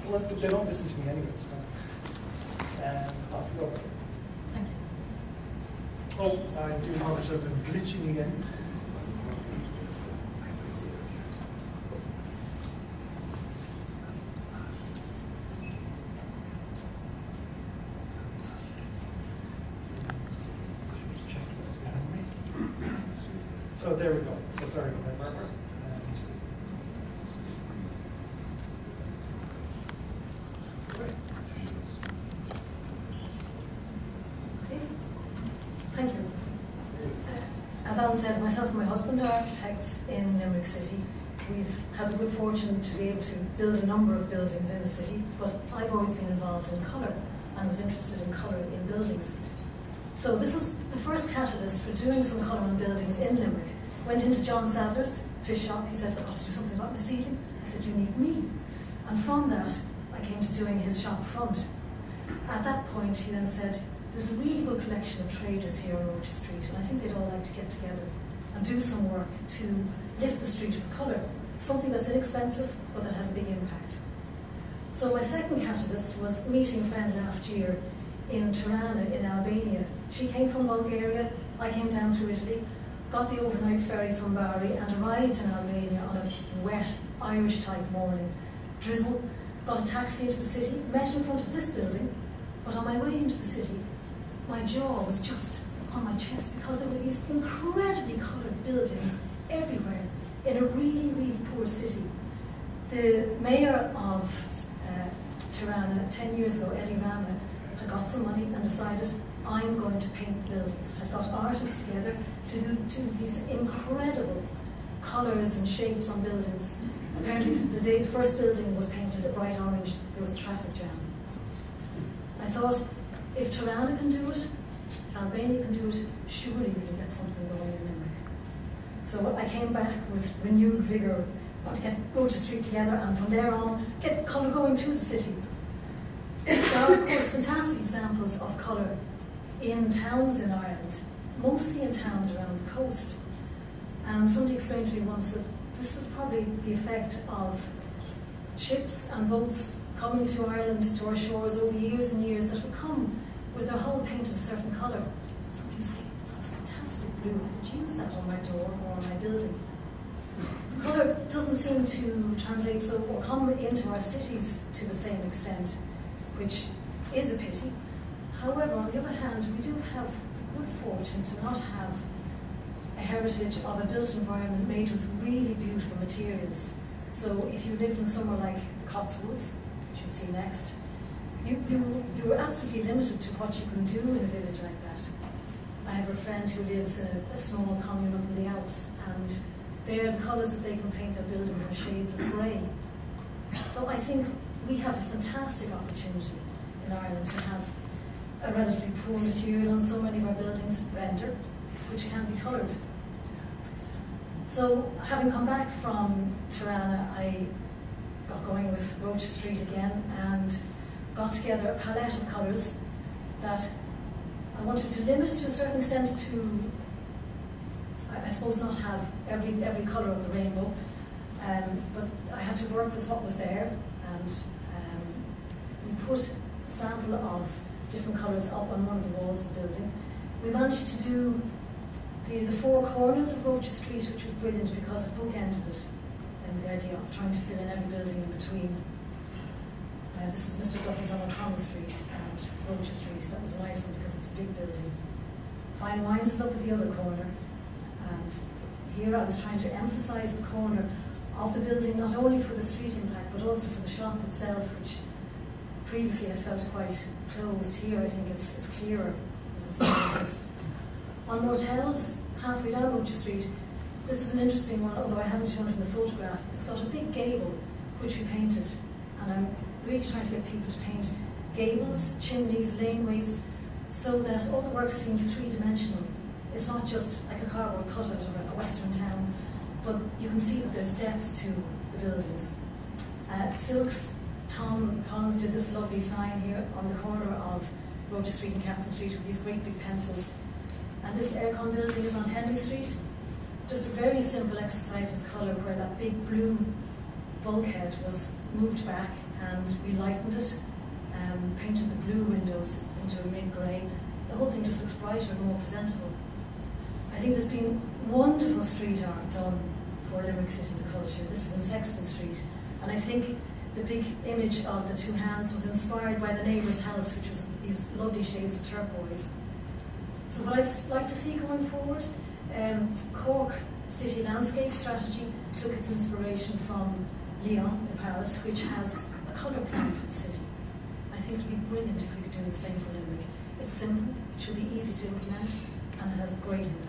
Well, they don't listen to me anyway, it's fine. Off you go. Thank you. Oh, I do apologize, I'm glitching again. So there we go. So sorry about that, Barbara. Great. Okay. Thank you. As Alan said, myself and my husband are architects in Limerick City. We've had the good fortune to be able to build a number of buildings in the city, but I've always been involved in colour and was interested in colour in buildings. So this was the first catalyst for doing some colour on buildings in Limerick. Went into John Sadler's fish shop. He said, I've got to do something about my ceiling. I said, you need me. And from that, I came to doing his shop front. At that point, he then said, there's a really good collection of traders here on Roche Street, and I think they'd all like to get together and do some work to lift the street with colour. Something that's inexpensive, but that has a big impact. So my second catalyst was meeting a friend last year in Tirana in Albania. She came from Bulgaria, I came down through Italy, got the overnight ferry from Bari and arrived in Albania on a wet Irish type morning. Drizzle, got a taxi into the city, met in front of this building, but on my way into the city, my jaw was just on my chest because there were these incredibly coloured buildings everywhere in a really, really poor city. The mayor of Tirana 10 years ago, Eddie Rama, had got some money and decided, I'm going to paint the buildings. Had got artists together to do these incredible colours and shapes on buildings. Apparently the day the first building was painted a bright orange, there was a traffic jam. I thought, if Tirana can do it, if Albania can do it, surely we can get something going in Limerick. So I came back with renewed vigour, want to get Roche Street together, and from there on, get colour going through the city. There are, of course, fantastic examples of colour in towns in Ireland, mostly in towns around the coast. And somebody explained to me once that this is probably the effect of ships and boats coming to Ireland, to our shores over years and years, that would come with their hull painted a certain colour. Somebody would say, that's fantastic blue, I could use that on my door or on my building. The colour doesn't seem to translate or come into our cities to the same extent, which is a pity. However, on the other hand, we do have the good fortune to not have a heritage of a built environment made with really beautiful materials. So if you lived in somewhere like the Cotswolds, which you'll see next, you're absolutely limited to what you can do in a village like that. I have a friend who lives in a small commune up in the Alps, and there the colours that they can paint their buildings are shades of grey. So I think we have a fantastic opportunity in Ireland to have a relatively poor material on so many of our buildings, render, which can be coloured. So having come back from Tirana, I got going with Roche Street again and got together a palette of colours that I wanted to limit to a certain extent to, I suppose, not have every colour of the rainbow, but I had to work with what was there, and we put a sample of different colours up on one of the walls of the building. We managed to do the four corners of Roche Street, which was brilliant because it bookended it, and the idea of trying to fill in every building in between. This is Mr. Duffy's on O'Connell Street and Roche Street. That was a nice one because it's a big building. Fine Wines is up at the other corner, and here I was trying to emphasise the corner of the building, not only for the street impact but also for the shop itself, which previously I felt quite closed. Here I think it's clearer. On Motels, halfway down Roche Street, this is an interesting one, although I haven't shown it in the photograph. It's got a big gable, which we painted, and I'm really trying to get people to paint gables, chimneys, laneways, so that all the work seems three-dimensional. It's not just like a cardboard cutout of a western town, but you can see that there's depth to the buildings. Silks, Tom Collins did this lovely sign here on the corner of Roche Street and Captain Street with these great big pencils. And this aircon building is on Henry Street. Just a very simple exercise with colour, where that big blue bulkhead was moved back and we lightened it, painted the blue windows into a mid-grey. The whole thing just looks brighter and more presentable. I think there's been wonderful street art done for Limerick City and Culture. This is in Sexton Street, and I think the big image of the two hands was inspired by the neighbour's house, which was these lovely shades of turquoise. So what I'd like to see going forward, Cork City Landscape Strategy took its inspiration from Lyon in Paris, which has a colour plan for the city. I think it would be brilliant if we could do the same for Limerick. It's simple, it should be easy to implement, and it has great impact.